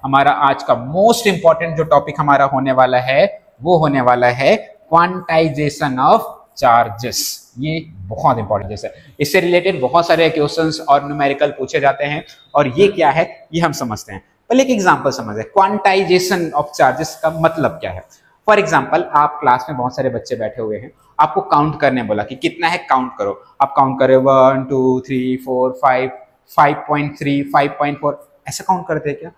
हमारा आज का मोस्ट इंपॉर्टेंट जो टॉपिक हमारा होने वाला है वो होने वाला है क्वांटाइजेशन ऑफ चार्जेस। ये बहुत इंपॉर्टेंट है, इससे रिलेटेड बहुत सारे क्वेश्चंस और न्यूमेरिकल पूछे जाते हैं और ये क्या है ये हम समझते हैं। पहले एक एग्जांपल समझे, क्वांटाइजेशन ऑफ चार्जेस का मतलब क्या है। फॉर एग्जांपल, आप क्लास में बहुत सारे बच्चे बैठे हुए हैं, आपको काउंट करने बोला कि कितना है काउंट करो, आप काउंट करे 1 2 3 4 5 5.3 5.4 ऐसा काउंट करते हैं क्या?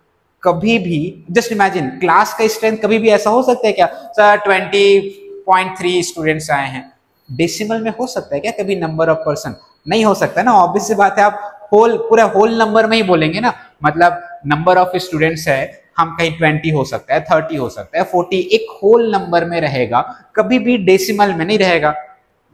कभी भी जस्ट इमेजिन, क्लास का स्ट्रेंथ कभी भी ऐसा हो सकता है क्या सर 20.3 स्टूडेंट्स आए हैं, डेसिमल में हो सकता है क्या कभी नंबर ऑफ पर्सन? नहीं हो सकता ना, ऑब्वियस सी बात है, आप पूरा होल नंबर में ही बोलेंगे ना। मतलब नंबर ऑफ स्टूडेंट्स है, हम कहीं 20 हो सकता है, 30 हो सकता है, 40, एक होल नंबर में रहेगा, कभी भी डेसिमल में नहीं रहेगा।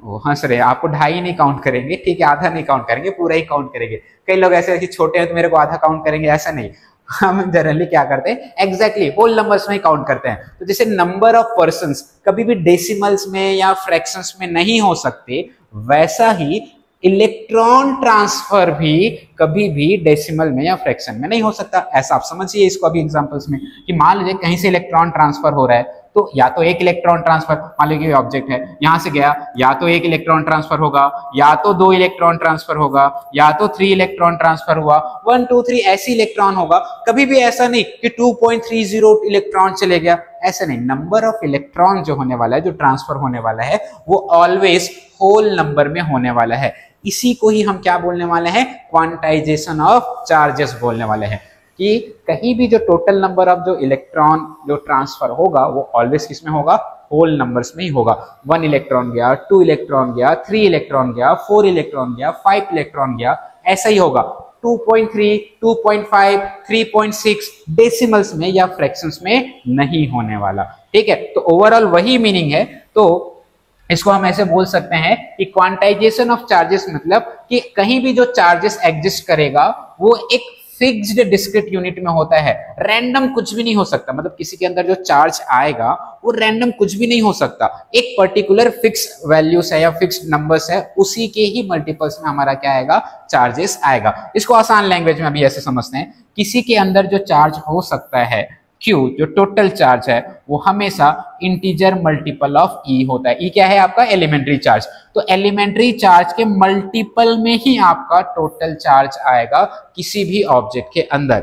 वो हंस रहे, आपको ढाई नहीं काउंट करेंगे, ठीक है, आधा नहीं काउंट करेंगे, पूरा ही काउंट करेंगे। कई लोग ऐसे कि छोटे हैं तो मेरे को आधा काउंट करेंगे, ऐसा नहीं, हम जनरली क्या करते हैं एग्जैक्टली होल नंबर्स में ही काउंट करते हैं। तो जैसे नंबर ऑफ पर्संस कभी भी डेसिमल्स में या फ्रैक्शंस में नहीं हो सकते, वैसा ही इलेक्ट्रॉन ट्रांसफर भी कभी भी डेसिमल में या फ्रैक्शन में नहीं हो सकता। ऐसा आप समझिए इसको अभी एग्जांपल्स में कि मान लीजिए कहीं से इलेक्ट्रॉन ट्रांसफर हो रहा है, तो या तो एक इलेक्ट्रॉन ट्रांसफर, मान लीजिए ऑब्जेक्ट है यहां से गया, या तो एक इलेक्ट्रॉन ट्रांसफर होगा, या तो 2 इलेक्ट्रॉन ट्रांसफर होगा, या तो 3 इलेक्ट्रॉन ट्रांसफर हुआ, 1 2 3 ऐसी इलेक्ट्रॉन होगा। कभी भी ऐसा नहीं कि 2.30 इलेक्ट्रॉन चले गया, ऐसा नहीं। नंबर ऑफ इलेक्ट्रॉन जो होने वाला है, जो ट्रांसफर होने वाला है, वो ऑलवेज होल नंबर में होने वाला है। इसी को ही हम क्या बोलने वाले हैं, क्वांटाइजेशन ऑफ चार्जेस बोलने वाले हैं, कि कहीं भी जो टोटल नंबर ऑफ जो इलेक्ट्रॉन जो ट्रांसफर होगा वो ऑलवेज किसमें होगा, होल नंबर्स में ही होगा। 1 इलेक्ट्रॉन गया, 2 इलेक्ट्रॉन गया, 3 इलेक्ट्रॉन गया, 4 इलेक्ट्रॉन गया, 5 इलेक्ट्रॉन गया, ऐसा ही होगा। 2.3 2.5 3.6 डेसिमल्स में या फ्रैक्शंस में नहीं होने वाला, ठीक है। तो ओवरऑल वही मीनिंग है। तो इसको हम ऐसे बोल सकते हैं कि क्वांटाइजेशन ऑफ चार्जेस मतलब कि कहीं भी जो चार्जेस एग्जिस्ट करेगा वो एक फिक्स्ड डिस्क्रीट यूनिट में होता है, रैंडम कुछ भी नहीं हो सकता। मतलब किसी के अंदर जो चार्ज आएगा वो रैंडम कुछ भी नहीं हो सकता, एक पर्टिकुलर फिक्स वैल्यूज है या फिक्स नंबर्स है, उसी के ही मल्टीपल्स में हमारा क्या आएगा, चार्जेस आएगा। इसको आसान लैंग्वेज में अभी ऐसे समझते हैं, किसी के अंदर जो चार्ज हो सकता है Q, जो टोटल चार्ज है, वो हमेशा इंटीजर मल्टीपल ऑफ E होता है। E क्या है आपका, एलिमेंट्री चार्ज। तो एलिमेंट्री चार्ज के मल्टीपल में ही आपका टोटल चार्ज आएगा किसी भी ऑब्जेक्ट के अंदर,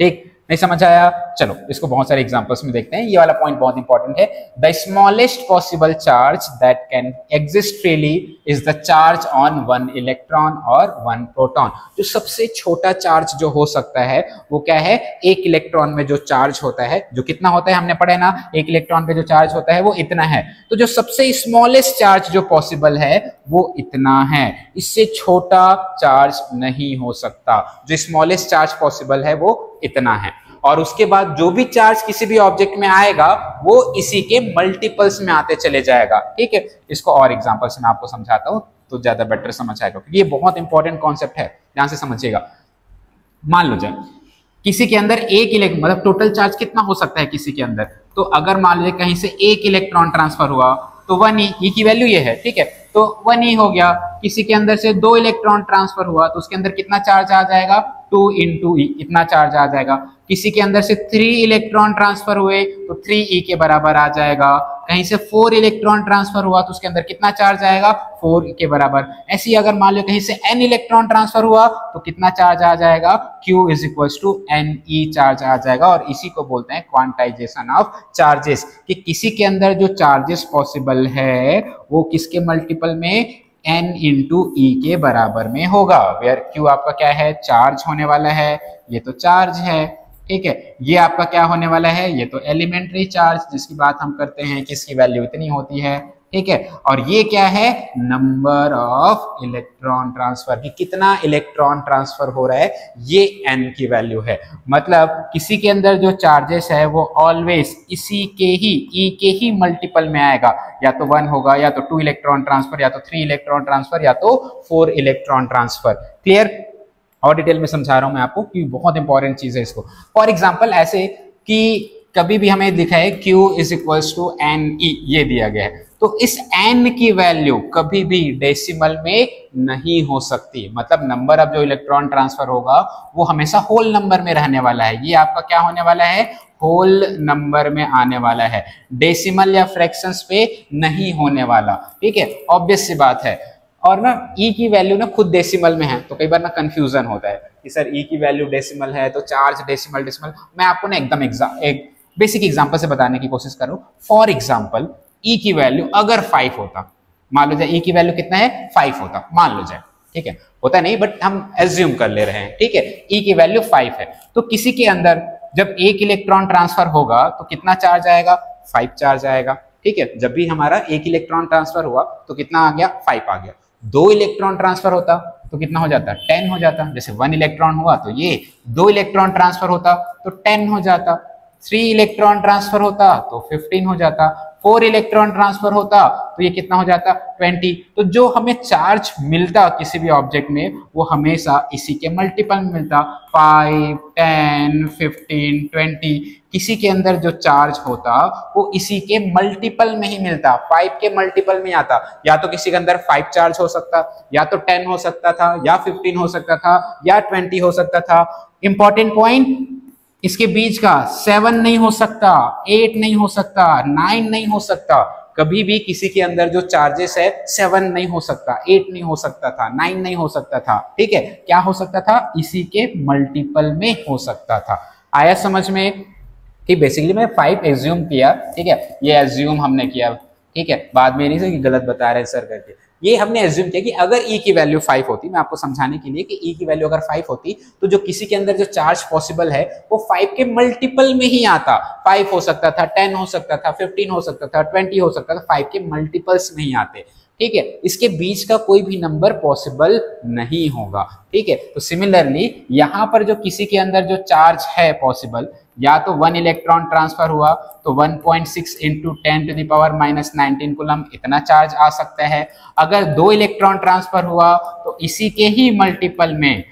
ठीक। नहीं समझ आया? चलो इसको बहुत सारे एग्जांपल्स में देखते हैं। ये वाला पॉइंट बहुत इंपॉर्टेंट है। The smallest possible charge that can exist freely is the charge on 1 electron और 1 प्रोटॉन। जो सबसे छोटा चार्ज जो हो सकता है वो क्या है, 1 इलेक्ट्रॉन में जो चार्ज होता है, जो कितना होता है हमने पढ़ा ना, 1 इलेक्ट्रॉन पे जो चार्ज होता है वो इतना है। तो जो सबसे स्मॉलेस्ट चार्ज जो पॉसिबल है वो इतना है, इससे छोटा चार्ज नहीं हो सकता। जो स्मॉलेस्ट चार्ज पॉसिबल है वो इतना है, और उसके बाद जो भी चार्ज किसी भी ऑब्जेक्ट में आएगा वो इसी के मल्टीपल्स में आते चले जाएगा, ठीक है। इसको और एग्जांपल से मैं आपको समझाता हूं तो ज्यादा बेटर समझ आएगा, क्योंकि ये बहुत इंपॉर्टेंट कॉन्सेप्ट है, ध्यान से समझिएगा। मान लो जाए किसी के अंदर मतलब टोटल चार्ज कितना हो सकता है किसी के अंदर, तो अगर मान लीजिए कहीं से 1 इलेक्ट्रॉन ट्रांसफर हुआ तो 1 E की वैल्यू ये है, ठीक है, तो 1 E हो गया। किसी के अंदर से 2 इलेक्ट्रॉन ट्रांसफर हुआ तो उसके अंदर कितना चार्ज आ जाएगा, 2 into E, इतना चार्ज आ जाएगा। किसी के अंदर से 3 इलेक्ट्रॉन ट्रांसफर हुए तो 3 E के बराबर आ जाएगा। कहीं से 4 इलेक्ट्रॉन ट्रांसफर हुआ तो उसके अंदर कितना चार्ज आएगा, 4 के बराबर। ऐसे ही अगर मान लो कहीं से n इलेक्ट्रॉन ट्रांसफर हुआ तो कितना चार्ज आ जाएगा, Q is equal to NE charge आ जाएगा। और इसी को बोलते हैं क्वांटाइजेशन ऑफ चार्जेस, कि किसी के अंदर जो चार्जेस पॉसिबल है वो किसके मल्टीपल में, n इंटू E के बराबर में होगा। वेयर Q आपका क्या है, चार्ज होने वाला है, ये तो चार्ज है, ठीक है। ये आपका क्या होने वाला है, ये तो एलिमेंट्री चार्ज जिसकी बात हम करते हैं कि इसकी वैल्यू इतनी होती है, ठीक है। और ये क्या है, नंबर ऑफ इलेक्ट्रॉन ट्रांसफर, कि कितना इलेक्ट्रॉन ट्रांसफर हो रहा है, ये n की वैल्यू है। मतलब किसी के अंदर जो चार्जेस है वो ऑलवेज इसी के ही E के ही मल्टीपल में आएगा, या तो 1 होगा, या तो 2 इलेक्ट्रॉन ट्रांसफर, या तो 3 इलेक्ट्रॉन ट्रांसफर, या तो 4 इलेक्ट्रॉन ट्रांसफर। क्लियर? और डिटेल में समझा रहा हूं मैं आपको कि बहुत इंपॉर्टेंट चीज है इसको। फॉर एग्जाम्पल ऐसे कि कभी भी हमें लिखा है Q is equals to NE, ये दिया गया है, तो इस n की वैल्यू कभी भी डेसिमल में नहीं हो सकती, मतलब नंबर ऑफ जो इलेक्ट्रॉन ट्रांसफर होगा वो हमेशा होल नंबर में रहने वाला है। ये आपका क्या होने वाला है, होल नंबर में आने वाला है, डेसिमल या फ्रैक्शंस पे नहीं होने वाला। ठीक है, ऑब्वियस सी बात है। और ना e की वैल्यू ना खुद डेसिमल में है, तो कई बार ना कंफ्यूजन होता है कि सर e की वैल्यू डेसिमल है तो चार्ज डेसिमल डेसिमल। मैं आपको ना एकदम एक बेसिक एग्जांपल से बताने की कोशिश करूं। फॉर एग्जांपल e की वैल्यू अगर 5 होता, मान लो जाए e की वैल्यू कितना है 5 होता, मान लो जाए, ठीक है, होता नहीं बट हम एज्यूम कर ले रहे हैं। ठीक है, e की वैल्यू 5 है, तो किसी के अंदर जब एक इलेक्ट्रॉन ट्रांसफर होगा तो कितना चार्ज आएगा, 5 चार्ज आएगा। ठीक है, जब भी हमारा एक इलेक्ट्रॉन ट्रांसफर हुआ तो कितना आ गया, 5 आ गया। 2 इलेक्ट्रॉन ट्रांसफर होता तो कितना हो जाता, 10 हो जाता। जैसे 1 इलेक्ट्रॉन हुआ तो ये 2 इलेक्ट्रॉन ट्रांसफर होता तो 10 हो जाता। 3 इलेक्ट्रॉन ट्रांसफर होता तो 15 हो जाता। 4 इलेक्ट्रॉन ट्रांसफर होता तो ये कितना हो जाता, 20। तो जो हमें चार्ज मिलता किसी भी ऑब्जेक्ट में वो हमेशा इसी के मल्टीपल में मिलता, 5, 10, 15, 20। किसी के अंदर जो चार्ज होता वो इसी के मल्टीपल में ही मिलता, 5 के मल्टीपल में आता। या तो किसी के अंदर 5 चार्ज हो सकता, या तो 10 हो सकता था, या 15 हो सकता था, या 20 हो सकता था। इंपॉर्टेंट पॉइंट इसके बीच का 7 नहीं हो सकता, 8 नहीं हो सकता, 9 नहीं हो सकता। कभी भी किसी के अंदर जो चार्जेस है 7 नहीं हो सकता, 8 नहीं हो सकता था, 9 नहीं हो सकता था। ठीक है, क्या हो सकता था, इसी के मल्टीपल में हो सकता था। आया समझ में कि बेसिकली मैं 5 एज्यूम किया। ठीक है, ये एज्यूम हमने किया। ठीक है, बाद में नहीं से कि गलत बता रहे हैं सर करके, ये हमने एज्यूम किया कि अगर e की वैल्यू 5 होती, मैं आपको समझाने के लिए कि e की वैल्यू अगर 5 होती तो जो किसी के अंदर जो चार्ज पॉसिबल है वो 5 के मल्टीपल में ही आता। 5 हो सकता था, 10 हो सकता था, 15 हो सकता था, 20 हो सकता था, 5 के मल्टीपल्स में ही आते। ठीक है, इसके बीच का कोई भी नंबर पॉसिबल नहीं होगा। ठीक है, तो सिमिलरली यहाँ पर जो किसी के अंदर जो चार्ज है पॉसिबल, या तो 1 इलेक्ट्रॉन ट्रांसफर हुआ तो 1.6 इंटू 10⁻⁻19 कूलम इतना चार्ज आ सकता है। अगर 2 इलेक्ट्रॉन ट्रांसफर हुआ तो इसी के ही मल्टीपल में,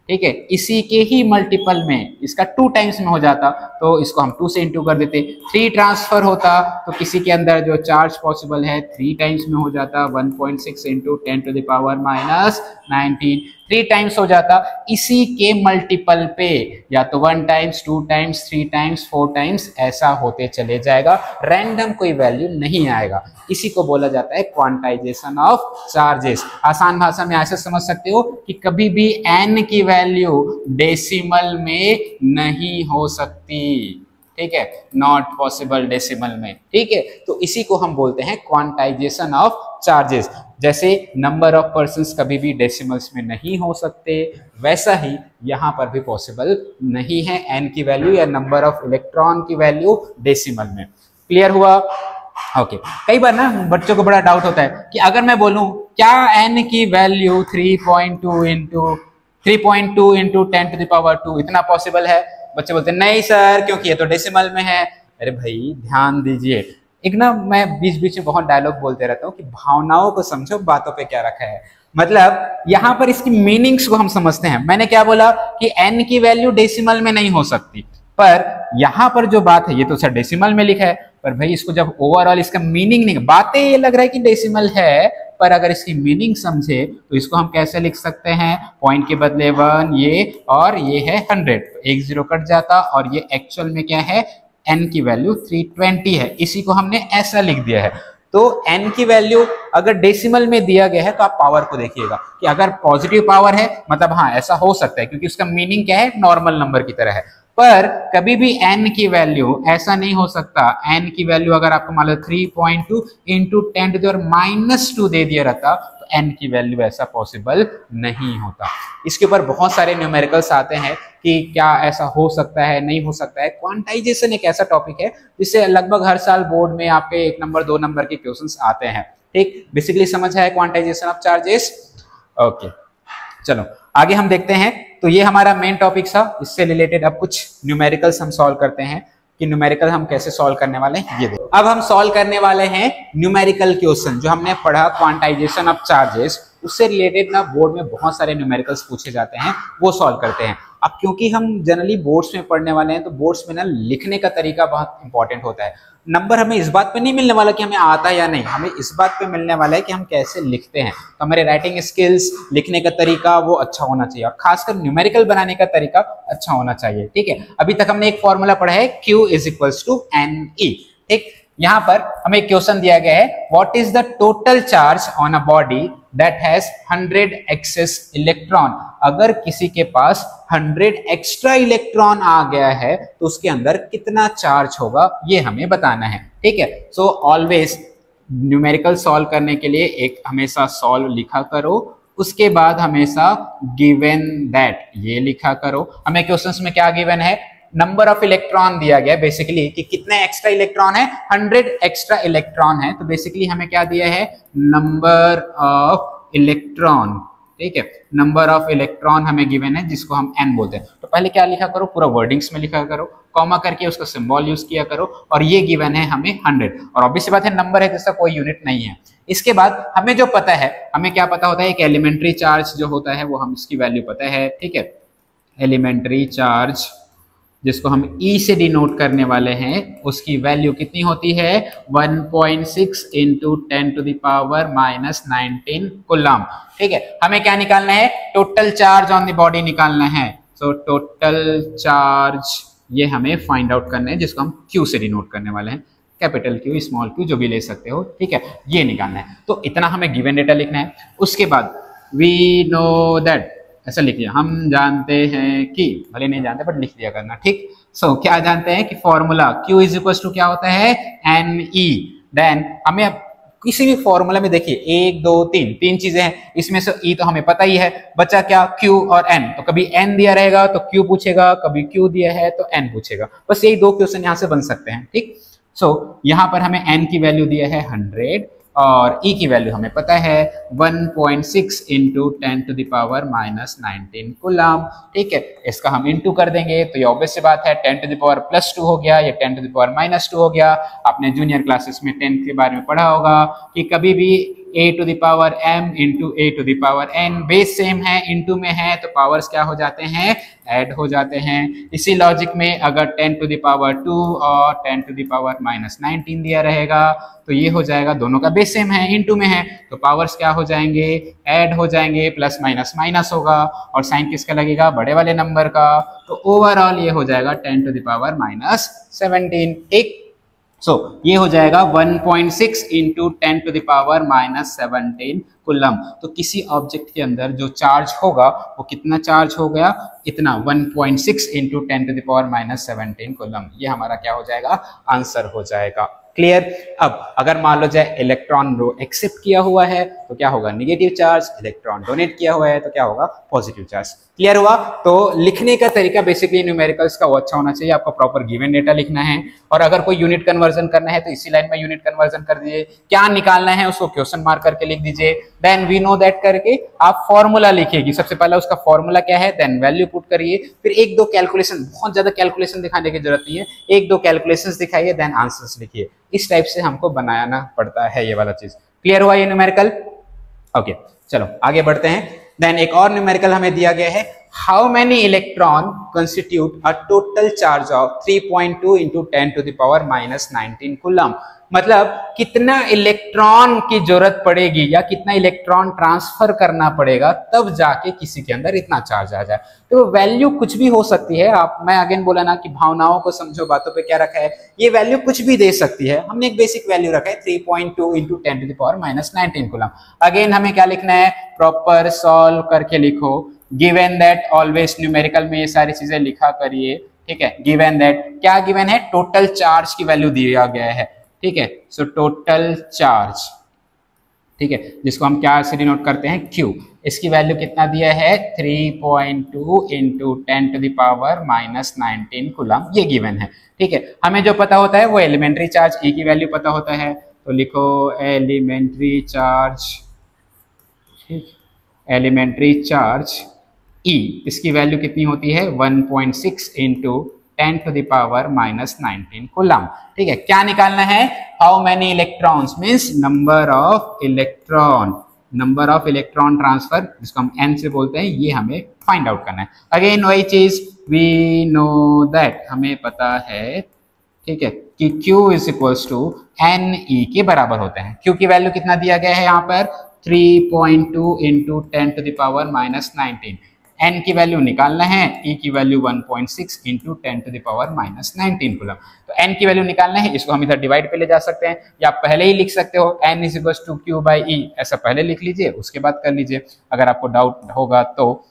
ठीक है, इसी के ही मल्टीपल में इसका 2 टाइम्स में हो जाता, तो इसको हम 2 से इंटू कर देते। 3 ट्रांसफर होता तो किसी के अंदर जो चार्ज पॉसिबल है 3 टाइम्स में हो जाता, 1.6 इंटू 10⁻⁻19 3 टाइम्स हो जाता इसी के मल्टीपल पे, या तो 1 टाइम्स, 2 टाइम्स, 3 टाइम्स, 4 टाइम्स, ऐसा होते चले जाएगा। रैंडम कोई वैल्यू नहीं आएगा। इसी को बोला जाता है क्वांटाइजेशन ऑफ चार्जेस। आसान भाषा में ऐसे समझ सकते हो कि कभी भी n की वैल्यू डेसिमल में नहीं हो सकती। ठीक है, नॉट पॉसिबल डेसिमल में। ठीक है, तो इसी को हम बोलते हैं क्वांटाइजेशन ऑफ चार्जेस। जैसे नंबर ऑफ पर्सन्स कभी भी डेसिमल्स में नहीं हो सकते, वैसा ही यहाँ पर भी पॉसिबल नहीं है n की वैल्यू या नंबर ऑफ इलेक्ट्रॉन की वैल्यू डेसिमल में। क्लियर हुआ? ओके, कई बार ना बच्चों को बड़ा डाउट होता है कि अगर मैं बोलूं क्या n की वैल्यू 3.2 इंटू 10⁻², इतना पॉसिबल है? बच्चे बोलते हैं नहीं सर, क्योंकि ये तो डेसिमल में है। अरे भाई ध्यान दीजिए, एक ना मैं बीच बीच में बहुत डायलॉग बोलते रहता हूँ कि भावनाओं को समझो, बातों पे क्या रखा है। मतलब यहाँ पर इसकी मीनिंग्स को हम समझते हैं। मैंने क्या बोला कि n की वैल्यू डेसिमल में नहीं हो सकती, पर यहाँ पर जो बात है ये तो सर डेसिमल में लिखा है, पर भाई इसको जब ओवरऑल इसका मीनिंग नहीं, बातें ये लग रहा है कि डेसिमल है, पर अगर इसकी मीनिंग समझे तो इसको हम कैसे लिख सकते हैं, पॉइंट के बदले 1 ये, और ये है 100, एक 0 कट जाता, और ये एक्चुअल में क्या है, n की वैल्यू 320 है। इसी को हमने ऐसा लिख दिया है। तो n की वैल्यू अगर डेसिमल में दिया गया है तो आप पावर को देखिएगा कि अगर पॉजिटिव पावर है मतलब हाँ ऐसा हो सकता है, क्योंकि उसका मीनिंग क्या है, नॉर्मल नंबर की तरह है। पर कभी भी n की वैल्यू ऐसा नहीं हो सकता। n की वैल्यू अगर आपको मान लो 3.2 इंटू 10⁻⁻² दे दिया रहता तो n की वैल्यू ऐसा पॉसिबल नहीं होता। इसके ऊपर बहुत सारे न्यूमेरिकल्स आते हैं कि क्या ऐसा हो सकता है, नहीं हो सकता है। क्वांटाइजेशन एक ऐसा टॉपिक है जिससे लगभग हर साल बोर्ड में आपके 1 नंबर 2 नंबर के क्वेश्चंस आते हैं। ठीक, बेसिकली समझ है क्वांटाइजेशन ऑफ चार्जेस। ओके, चलो आगे हम देखते हैं। तो ये हमारा मेन टॉपिक था। इससे रिलेटेड अब कुछ न्यूमेरिकल्स हम सॉल्व करते हैं कि न्यूमेरिकल हम कैसे सॉल्व करने वाले हैं ये देखो। अब हम सॉल्व करने वाले हैं न्यूमेरिकल क्वेश्चन जो हमने पढ़ा क्वांटाइजेशन ऑफ चार्जेस, उससे रिलेटेड ना बोर्ड में बहुत सारे न्यूमेरिकल्स पूछे जाते हैं, वो सॉल्व करते हैं। अब क्योंकि हम जनरली बोर्ड्स में पढ़ने वाले हैं तो बोर्ड्स में ना लिखने का तरीका बहुत इंपॉर्टेंट होता है। नंबर हमें इस बात पे नहीं मिलने वाला कि हमें आता है या नहीं, हमें इस बात पे मिलने वाला है कि हम कैसे लिखते हैं। तो हमारे राइटिंग स्किल्स, लिखने का तरीका वो अच्छा होना चाहिए और खासकर न्यूमेरिकल बनाने का तरीका अच्छा होना चाहिए। ठीक है, अभी तक हमने एक फॉर्मूला पढ़ा है Q is equals to NE। ठीक, यहाँ पर हमें क्वेश्चन दिया गया है what is the total charge on a body that has 100 excess electron. अगर किसी के पास 100 एक्स्ट्रा इलेक्ट्रॉन आ गया है तो उसके अंदर कितना चार्ज होगा, ये हमें बताना है। ठीक है, सो ऑलवेज न्यूमेरिकल सॉल्व करने के लिए एक हमेशा सॉल्व लिखा करो, उसके बाद हमेशा गिवन दैट ये लिखा करो। हमें क्वेश्चंस में क्या गिवन है, नंबर ऑफ इलेक्ट्रॉन दिया गया बेसिकली कि कितने एक्स्ट्रा इलेक्ट्रॉन है, 100 एक्स्ट्रा इलेक्ट्रॉन है, तो बेसिकली हमें क्या दिया है, नंबर ऑफ इलेक्ट्रॉन। ठीक है, नंबर ऑफ इलेक्ट्रॉन हमें गिवन है जिसको हम n बोलते हैं। तो पहले क्या लिखा करो, पूरा वर्डिंग्स में लिखा करो, कॉमा करके उसका सिंबल यूज किया करो, और ये गिवन है हमें 100। और ऑब्वियस बात है नंबर है, जिसका कोई यूनिट नहीं है। इसके बाद हमें जो पता है, हमें क्या पता होता है, एक एलिमेंट्री चार्ज जो होता है वो हम इसकी वैल्यू पता है। ठीक है, एलिमेंट्री चार्ज जिसको हम E से डिनोट करने वाले हैं, उसकी वैल्यू कितनी होती है, 1.6 into 10 to the power minus 19 coulomb. ठीक है, हमें क्या निकालना है, total charge on the body निकालना है। सो टोटल चार्ज ये हमें फाइंड आउट करना है, जिसको हम Q से डिनोट करने वाले हैं, कैपिटल Q, स्मॉल q, जो भी ले सकते हो। ठीक है, ये निकालना है। तो इतना हमें गिवन डेटा लिखना है। उसके बाद वी नो दैट, ऐसा लिख लिया, हम जानते हैं कि, भले नहीं जानते बट लिख दिया करना। ठीक, सो क्या जानते हैं कि formula Q is equal to क्या होता है, NE। देन हमें अब किसी भी फॉर्मूला में देखिए 1 2 3 चीजें हैं, इसमें से E तो हमें पता ही है, बचा क्या, Q और N। तो कभी N दिया रहेगा तो Q पूछेगा, कभी Q दिया है तो N पूछेगा। बस यही दो क्वेश्चन यहाँ से बन सकते हैं। ठीक, सो यहाँ पर हमें N की वैल्यू दिया है 100 और E की वैल्यू हमें पता है 1.6 into 10 to the power minus 19 coulomb. ठीक है, इसका हम इंटू कर देंगे तो ये ऑब्वियस सी बात है 10 टू द पावर प्लस 2 हो गया, ये 10 टू द पावर माइनस 2 हो गया। आपने जूनियर क्लासेस में 10 के बारे में पढ़ा होगा कि कभी भी a to the power m into a to the power n base same है, इंटू में है तो पावर्स क्या हो जाते हैं, ऐड हो जाते हैं। इसी लॉजिक में अगर 10 टू द पावर 2 और 10 टू द पावर माइनस 19 दिया रहेगा तो ये हो जाएगा, दोनों का बेस सेम है, इंटू में है तो पावर्स क्या हो जाएंगे, ऐड हो जाएंगे, प्लस माइनस माइनस होगा और साइन किसका लगेगा, बड़े वाले नंबर का। तो ओवरऑल ये हो जाएगा 10 टू द पावर माइनस 17। ठीक, सो ये हो जाएगा 1.6 into 10 to the power minus 17 coulomb. तो किसी ऑब्जेक्ट के अंदर जो चार्ज होगा वो कितना चार्ज हो गया, इतना 1.6 into 10 to the power minus 17 coulomb. ये हमारा क्या हो जाएगा, आंसर हो जाएगा। क्लियर। अब अगर मान लो जाए इलेक्ट्रॉन रो एक्सेप्ट किया हुआ है तो क्या होगा, नेगेटिव चार्ज, इलेक्ट्रॉन डोनेट किया हुआ है तो क्या होगा, पॉजिटिव चार्ज। क्लियर हुआ। तो लिखने का तरीका बेसिकली न्यूमेरिकल्स का वो अच्छा होना चाहिए, आपका प्रॉपर गिवन डेटा लिखना है और अगर कोई यूनिट कन्वर्जन करना है तो इसी लाइन में यूनिट कन्वर्जन कर दीजिए, क्या निकालना है उसको क्वेश्चन मार्क करके लिख दीजिए, देन वी नो दैट करके आप फॉर्मूला लिखिएगी। सबसे पहले उसका फॉर्मूला क्या है, देन वैल्यू पुट करिए, फिर एक दो कैलकुलेशन, बहुत ज्यादा कैलकुलेशन दिखाने की जरूरत नहीं है, एक दो कैलकुलेशंस दिखाइए, देन आंसर्स लिखिए। इस टाइप से हमको बनाना पड़ता है ये वाला चीज। क्लियर हुआ ये न्यूमेरिकल। ओके, चलो आगे बढ़ते हैं। देन एक और न्यूमेरिकल हमें दिया गया है, how many electron constitute a total charge of 3.2 into 10 to the power minus 19 coulomb. मतलब कितना इलेक्ट्रॉन की जरूरत पड़ेगी या कितना इलेक्ट्रॉन ट्रांसफर करना पड़ेगा तब जाके किसी के अंदर इतना चार्ज आ जाए। तो वैल्यू कुछ भी हो सकती है। आप, मैं अगेन बोला ना कि भावनाओं को समझो, बातों पे क्या रखा है, ये वैल्यू कुछ भी दे सकती है। हमने एक बेसिक वैल्यू रखा है 3.2 into 10 to the power minus 19 coulomb. Again हमें क्या लिखना है, प्रॉपर सॉल्व करके लिखो, गिवन दैट, ऑलवेज न्यूमेरिकल में ये सारी चीजें लिखा करिए। ठीक है, गिवन दैट, क्या गिवन है, टोटल चार्ज की वैल्यू दिया गया है। ठीक है, सो टोटल चार्ज, ठीक है, जिसको हम क्या से डिनोट करते हैं, Q। इसकी वैल्यू कितना दिया है, 3.2 into 10 to the power minus 19 coulomb, ये गिवन है। ठीक है, हमें जो पता होता है वो एलिमेंट्री चार्ज E की वैल्यू पता होता है, तो लिखो elementary charge, elementary charge E, इसकी वैल्यू कितनी होती है, 1.6 into 10 to the power minus 19 coulomb. ठीक है, क्या निकालना है, how many electrons means number of electron, number of electron transfer, जिसको हम n से बोलते हैं, ये हमें फाइंड आउट करना है। अगेन वही चीज, वी नो दैट, हमें पता है, ठीक है, कि Q is equals to NE के बराबर होते हैं। Q की वैल्यू कितना दिया गया है यहाँ पर 3.2 into 10 to the power minus 19। N की वैल्यू निकालना है, E की value 1.6 into 10 to the power minus 19 coulomb. तो N की वैल्यू निकालना है, इसको हम इधर डिवाइड पे ले जा सकते हैं, या पहले ही लिख सकते हो N is equals to Q by E, ऐसा पहले लिख लीजिए, उसके बाद कर लीजिए। अगर आपको डाउट होगा तो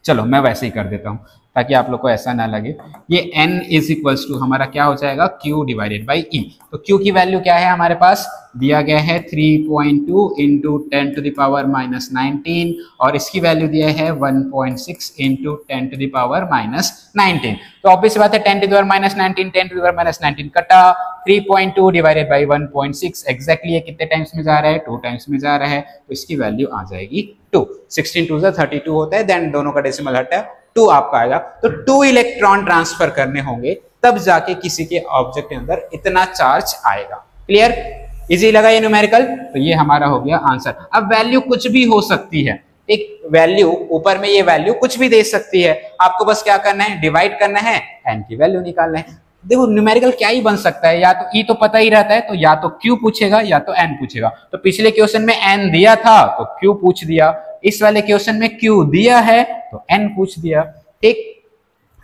चलो मैं वैसे ही कर देता हूँ ताकि आप लोग को ऐसा ना लगे। ये n इज इक्वल्स टू हमारा क्या हो जाएगा, q डिवाइडेड बाई e। तो q की वैल्यू क्या है, हमारे पास दिया गया है 3.2 into 10 to the power minus 19, और इसकी वैल्यू दिया है 1.6 into 10 to the power minus 19। तो ऑब्वियस बात है 10 to the power minus 19, 10 to the power minus 19 कटा, 3.2 डिवाइडेड बाई 1.6, एग्जैक्टली ये कितने टाइम्स में जा रहा है, 2 टाइम्स में जा रहा है, तो इसकी वैल्यू आ जाएगी 2। 16 2 32 होता है, देन दोनों का डेसिमल हटा 2 आपका आएगा। तो 2 इलेक्ट्रॉन ट्रांसफर करने होंगे तब जाके किसी के ऑब्जेक्ट के अंदर इतना चार्ज आएगा। क्लियर, इजी लगा ये न्यूमेरिकल? तो ये हमारा हो गया आंसर। अब वैल्यू कुछ भी हो सकती है, एक वैल्यू ऊपर में ये वैल्यू कुछ भी दे सकती है, आपको बस क्या करना है, डिवाइड करना है, n की वैल्यू निकालना है। देखो न्यूमेरिकल क्या ही बन सकता है, या तो e तो पता ही रहता है, तो या तो q पूछेगा या तो n पूछेगा। तो पिछले क्वेश्चन में n दिया था तो q पूछ दिया, इस वाले क्वेश्चन में q दिया है तो n पूछ दिया। ठीक,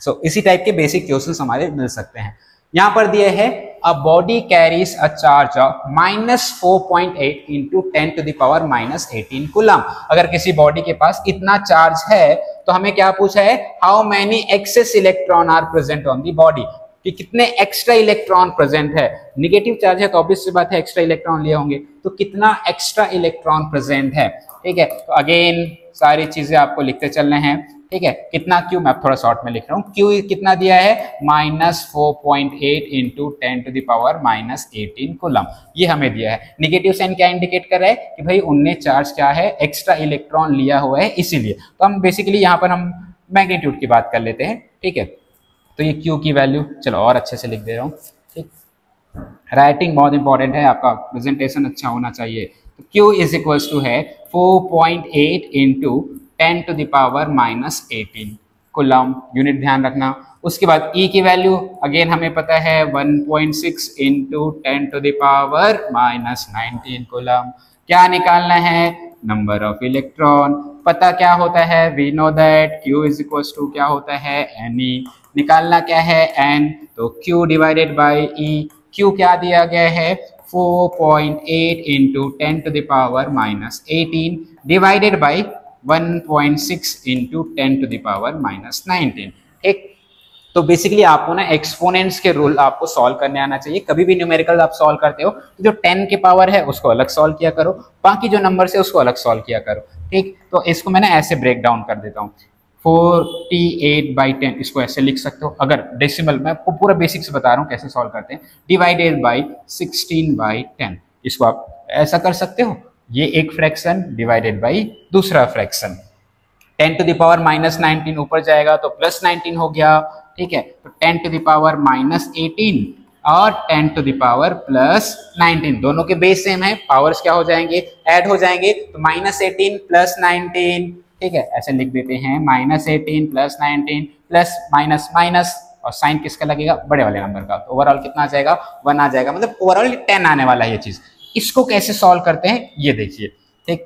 सो इसी टाइप के बेसिक क्वेश्चंस हमारे मिल सकते हैं। यहां पर दिए है a body carries a charge of -4.8 into 10 to the power minus 18 coulomb. अगर किसी बॉडी के पास इतना चार्ज है तो हमें क्या पूछा है, how many excess electron are present on the body, कि कितने एक्स्ट्रा इलेक्ट्रॉन प्रेजेंट है। निगेटिव चार्ज है तो ऑब्वियस सी बात है एक्स्ट्रा इलेक्ट्रॉन लिए होंगे, तो कितना एक्स्ट्रा इलेक्ट्रॉन प्रेजेंट है। ठीक है, तो अगेन सारी चीजें आपको लिखते चलने हैं। ठीक है, कितना Q, मैं थोड़ा शॉर्ट में लिख रहा हूँ, Q कितना दिया है -4.8 into 10 to the power minus 18 coulomb, ये हमें दिया है। निगेटिव साइन क्या इंडिकेट कर रहा है कि भाई उनने चार्ज क्या है, एक्स्ट्रा इलेक्ट्रॉन लिया हुआ है, इसीलिए। तो हम बेसिकली यहाँ पर हम मैग्नीट्यूड की बात कर लेते हैं। ठीक है, तो ये Q की वैल्यू चलो और अच्छे से लिख दे रहा हूँ। ठीक, राइटिंग बहुत इंपॉर्टेंट है, आपका प्रेजेंटेशन अच्छा होना चाहिए। तो Q इज इक्वल्स टू है 4.8 into 10 to the power minus 18 coulomb, unit ध्यान रखना। उसके बाद E की वैल्यू अगेन हमें पता है 1.6 into 10 to the power minus 19 coulomb. क्या निकालना है, नंबर ऑफ इलेक्ट्रॉन। पता क्या होता है, we know that Q is equals to क्या होता है, Ne। निकालना क्या है, n, तो Q divided by E। Q क्या दिया गया है 4.8 into 10 to the power minus 18 divided by 1.6 into 10 to the power minus 19। ठीक, तो बेसिकली आपको ना एक्सपोनेंट्स के रूल आपको सॉल्व करने आना चाहिए। कभी भी न्यूमेरिकल आप सॉल्व करते हो तो जो 10 के पावर है उसको अलग सॉल्व किया करो, बाकी जो नंबर है उसको अलग सॉल्व किया करो। ठीक, तो इसको मैं ना ऐसे ब्रेक डाउन कर देता हूँ, 48/10 इसको ऐसे लिख सकते हो। अगर डेसिमल, मैं आपको पूरा बेसिक्स बता रहा हूँ कैसे सॉल्व करते हैं, डिवाइडेड बाई 16/10, इसको आप ऐसा कर सकते हो। ये एक फ्रैक्शन डिवाइडेड बाई दूसरा fraction, 10 to the power minus 19 ऊपर जाएगा तो प्लस 19 हो गया। ठीक है, तो 10 टू द पावर माइनस 18 और 10 टू द पावर प्लस 19 दोनों के बेस सेम है, पावर्स क्या हो जाएंगे, ऐड हो जाएंगे, तो -18 प्लस 19। ठीक है, ऐसे लिख देते हैं -18 प्लस 19 प्लस माइनस माइनस, और साइन किसका लगेगा, बड़े वाले नंबर का। तो ओवरऑल कितना आ जाएगा, 1 आ जाएगा, मतलब ओवरऑल 10 आने वाला है ये चीज। इसको कैसे सॉल्व करते हैं ये देखिए। ठीक,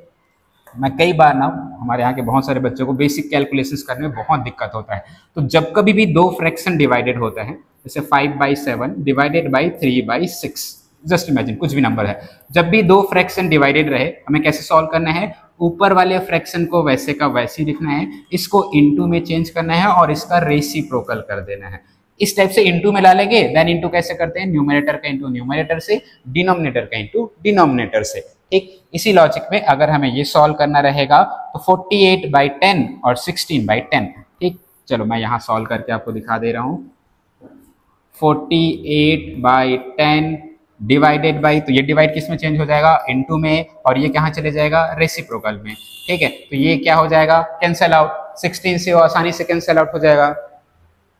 मैं कई बार ना, हमारे यहाँ के बहुत सारे बच्चों को बेसिक कैलकुलेशंस करने में बहुत दिक्कत होता है। तो जब कभी भी दो फ्रैक्शन डिवाइडेड होता है, जैसे 5/7 डिवाइडेड बाई 3/6, जस्ट इमेजिन कुछ भी नंबर है, जब भी दो फ्रैक्शन डिवाइडेड रहे हमें कैसे सॉल्व करना है, ऊपर वाले फ्रैक्शन को वैसे का वैसे ही लिखना है, इसको इनटू में चेंज करना है और इसका रेसिप्रोकल कर देना है। इस टाइप से इनटू में ला लेंगे, देन इनटू कैसे करते हैं, न्यूमरेटर का इनटू न्यूमरेटर से, डिनोमिनेटर का इनटू डिनोमिनेटर से। ठीक, इसी लॉजिक में अगर हमें ये सॉल्व करना रहेगा तो 48/10 और 16/10। ठीक, चलो मैं यहाँ सॉल्व करके आपको दिखा दे रहा हूँ। 48/10 डिवाइडेड बाई, तो ये डिवाइड किस में चेंज हो जाएगा, इनटू में, और ये कहाँ चले जाएगा, रेसिप्रोकल में। ठीक है, तो ये क्या हो जाएगा, कैंसल आउट, 16 से आसानी से कैंसल आउट हो जाएगा।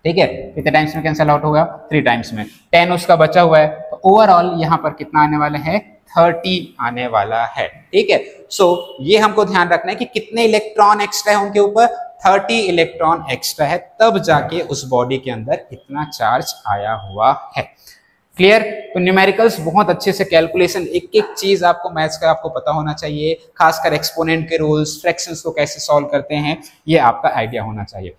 ठीक है, कितने टाइम्स में कैंसल आउट होगा, 3 टाइम्स में, 10 उसका बचा हुआ है, तो ओवरऑल यहाँ पर कितना आने वाला है, 30 आने वाला है। ठीक है, सो ये हमको ध्यान रखना है कि कितने इलेक्ट्रॉन एक्स्ट्रा है उनके ऊपर, 30 इलेक्ट्रॉन एक्स्ट्रा है, तब जाके उस बॉडी के अंदर इतना चार्ज आया हुआ है। क्लियर? तो न्यूमेरिकल्स बहुत अच्छे से कैलकुलेशन, एक एक चीज आपको मैथ्स का आपको पता होना चाहिए, खासकर एक्सपोनेंट के रूल्स, फ्रैक्शंस को कैसे सॉल्व करते हैं, ये आपका आइडिया होना चाहिए।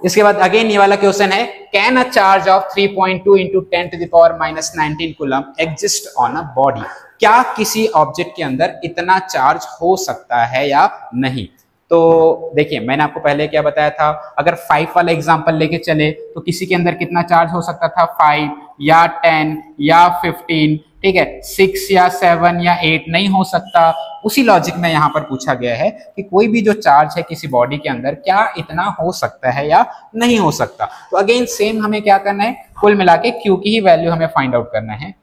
इसके बाद अगेन ये वाला क्वेश्चन है, can a charge of 3.2 into 10 to the power -19 coulomb exist on a body? क्या किसी ऑब्जेक्ट के अंदर इतना चार्ज हो सकता है या नहीं? तो देखिए, मैंने आपको पहले क्या बताया था, अगर 5 वाला एग्जांपल लेके चले तो किसी के अंदर कितना चार्ज हो सकता था, 5 या 10 या 15, ठीक है, 6 या 7 या 8 नहीं हो सकता। उसी लॉजिक में यहाँ पर पूछा गया है कि कोई भी जो चार्ज है किसी बॉडी के अंदर, क्या इतना हो सकता है या नहीं हो सकता। तो अगेन सेम हमें क्या करना है, कुल मिला के Q की ही वैल्यू हमें फाइंड आउट करना है।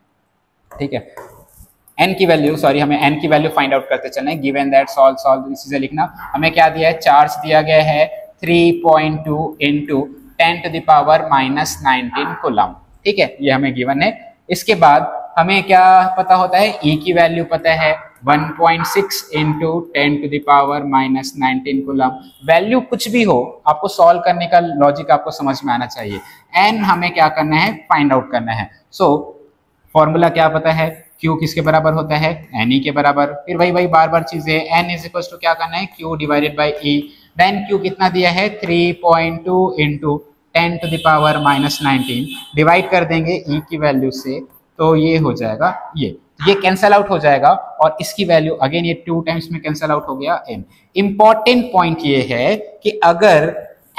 ठीक है, n की वैल्यू, सॉरी, हमें n की वैल्यू फाइंड आउट करते चलना है। गिवन दैट सॉल्व इसी से लिखना। हमें क्या दिया है, चार्ज दिया गया है 3.2 into 10 to the power -19 coulomb. ठीक है, ये हमें गिवन है। इसके बाद हमें क्या पता होता है, E की वैल्यू पता है 1.6 into 10 to the power -19 coulomb. Value कुछ भी हो, आपको सॉल्व करने का लॉजिक आपको समझ में आना चाहिए। n हमें क्या करना है, फाइंड आउट करना है। सो फॉर्मूला क्या पता है, Q किसके बराबर होता है, Ne के बराबर। फिर वही बार बार चीजें, n इज इक्वल टू क्या करना है, Q divided by E। Then Q कितना दिया है, 3.2 into 10 to the power -19, divide कर देंगे E की वैल्यू से, तो ये हो जाएगा, ये कैंसल आउट हो जाएगा, और इसकी वैल्यू अगेन ये 2 टाइम्स में कैंसल आउट हो गया n। इंपॉर्टेंट पॉइंट ये है कि अगर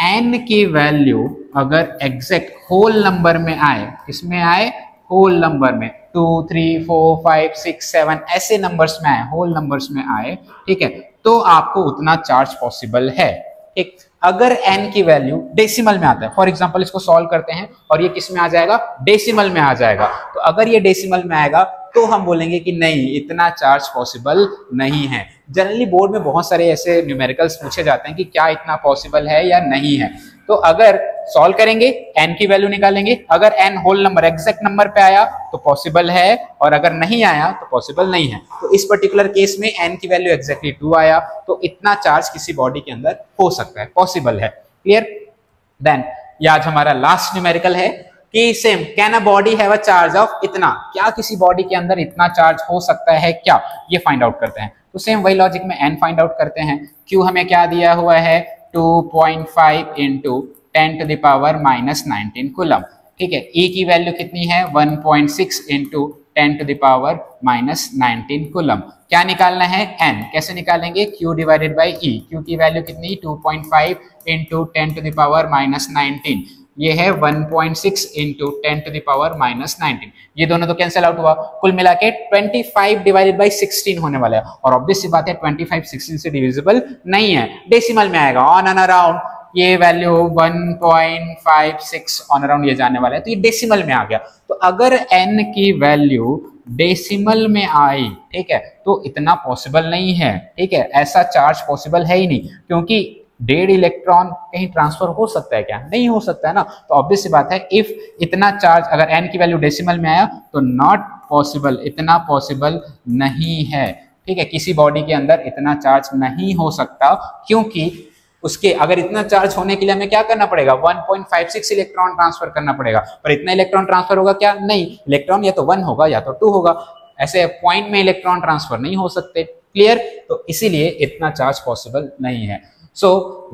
n की वैल्यू अगर एग्जैक्ट होल नंबर में आए, इसमें आए होल नंबर में, 2 3 4 5 6 7 ऐसे नंबर्स में आए, होल नंबर्स में आए, ठीक है, तो आपको उतना चार्ज पॉसिबल है। ठीक, अगर n की वैल्यू डेसिमल में आता है, फॉर एग्जांपल इसको सॉल्व करते हैं और ये किस में आ जाएगा, डेसिमल में आ जाएगा, तो अगर ये डेसिमल में आएगा तो हम बोलेंगे कि नहीं, इतना चार्ज पॉसिबल नहीं है। जनरली बोर्ड में बहुत सारे ऐसे न्यूमेरिकल्स पूछे जाते हैं कि क्या इतना पॉसिबल है या नहीं है। तो अगर सॉल्व करेंगे, n की वैल्यू निकालेंगे, अगर n whole number exact number पे आया तो पॉसिबल है, और अगर नहीं आया तो पॉसिबल नहीं है। तो इस पर्टिकुलर केस में n की वैल्यू एग्जैक्टली 2 आया, तो इतना चार्ज किसी बॉडी के अंदर हो सकता है, पॉसिबल है। क्लियर? देन ये आज हमारा लास्ट न्यूमेरिकल है कि same, can a body have a charge of इतना? क्या किसी बॉडी के अंदर इतना चार्ज हो सकता है क्या, ये फाइंड आउट करते हैं। तो सेम वही लॉजिक में n फाइंड आउट करते हैं। Q हमें क्या दिया हुआ है, 2.5 into 10 to the power -19 coulomb. ठीक है, E की वैल्यू कितनी है, 1.6 into 10 to the power -19 coulomb. क्या निकालना है, n। कैसे निकालेंगे, Q divided by E। Q की वैल्यू कितनी, 2.5 इंटू 10 टू द पावर -19, ये है 1.6 इंटू 10 टू द पावर -19। ये दोनों तो कैंसिल आउट हुआ, कुल मिला के 25 डिवाइडेड बाई 16 होने वाला है। और ऑब्वियस सी बात है 25 16 से डिविजिबल नहीं है, डेसिमल में आएगा, ऑन एंड अराउंड ये वैल्यू 1.56 ऑन अराउंड ये जाने वाला है, तो ये डेसिमल में आ गया। तो अगर n की वैल्यू डेसिमल में आई, ठीक है, तो इतना पॉसिबल नहीं है। ठीक है, ऐसा चार्ज पॉसिबल है ही नहीं, क्योंकि 1.5 इलेक्ट्रॉन कहीं ट्रांसफर हो सकता है क्या, नहीं हो सकता है ना। तो ऑब्वियस सी बात है, इफ इतना चार्ज अगर n की वैल्यू डेसिमल में आया तो नॉट पॉसिबल, इतना पॉसिबल नहीं है। ठीक है, किसी बॉडी के अंदर इतना चार्ज नहीं हो सकता, क्योंकि उसके अगर इतना चार्ज होने के लिए हमें क्या करना पड़ेगा, 1.56 इलेक्ट्रॉन ट्रांसफर करना पड़ेगा। पर इतना इलेक्ट्रॉन ट्रांसफर होगा क्या, नहीं, इलेक्ट्रॉन या तो 1 होगा या तो 2 होगा, ऐसे पॉइंट में इलेक्ट्रॉन ट्रांसफर नहीं हो सकते। क्लियर? तो इसीलिए इतना चार्ज पॉसिबल नहीं है।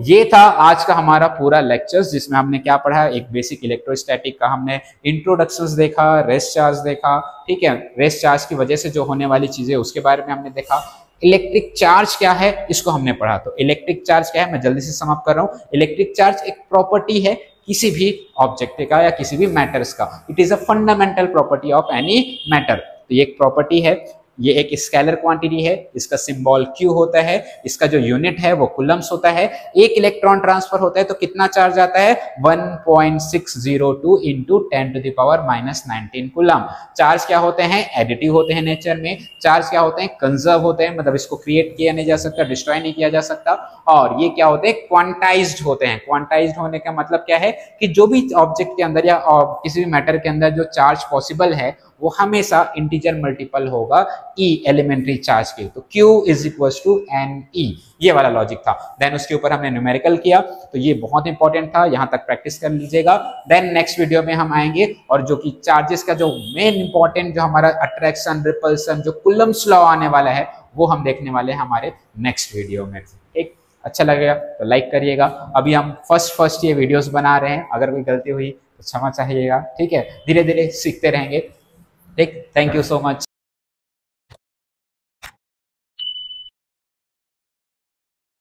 ये था आज का हमारा पूरा लेक्चर्स, जिसमें हमने क्या पढ़ा, एक बेसिक इलेक्ट्रोस्टैटिक का हमने इंट्रोडक्शंस देखा, रेस्ट चार्ज देखा, ठीक है, रेस्ट चार्ज की वजह से जो होने वाली चीजें उसके बारे में हमने देखा। इलेक्ट्रिक चार्ज क्या है इसको हमने पढ़ा। तो इलेक्ट्रिक चार्ज क्या है, मैं जल्दी से समाप्त कर रहा हूँ। इलेक्ट्रिक चार्ज एक प्रॉपर्टी है किसी भी ऑब्जेक्ट का या किसी भी मैटर्स का। It is a fundamental property of any matter. तो ये एक प्रॉपर्टी है, ये एक स्केलर क्वांटिटी है, इसका सिंबल Q होता है, इसका जो यूनिट है वो कूलम्स होता है। एक इलेक्ट्रॉन ट्रांसफर होता है तो कितना चार्ज आता है, 1.602 into 10 to the power -19 coulomb. Charge क्या होते हैं, एडिटिव होते हैं नेचर में। चार्ज क्या होते हैं, कंजर्व होते हैं, मतलब इसको क्रिएट किया नहीं जा सकता, डिस्ट्रॉय नहीं किया जा सकता। और ये क्या होते हैं, क्वांटाइज्ड होते हैं। क्वांटाइज्ड होने का मतलब क्या है कि जो भी ऑब्जेक्ट के अंदर या किसी भी मैटर के अंदर जो चार्ज पॉसिबल है वो हमेशा इंटीजर मल्टीपल होगा E एलिमेंट्री चार्ज के, तो Q is equal to NE, ये वाला लॉजिक था। देन उसके ऊपर हमने न्यूमेरिकल किया, तो ये बहुत इंपॉर्टेंट था, यहां तक प्रैक्टिस कर लीजिएगा। देन नेक्स्ट वीडियो में हम आएंगे और जो कि चार्जेस का जो मेन इंपॉर्टेंट जो हमारा अट्रैक्शन रिपल्सन जो कूलम्ब्स लॉ आने वाला है वो हम देखने वाले हैं हमारे नेक्स्ट वीडियो में। ठीक, अच्छा लगेगा तो लाइक करिएगा। अभी हम फर्स्ट ये वीडियोस बना रहे हैं, अगर कोई गलती हुई तो क्षमा चाहिएगा। ठीक है, धीरे धीरे सीखते रहेंगे। ठीक, थैंक यू सो मच।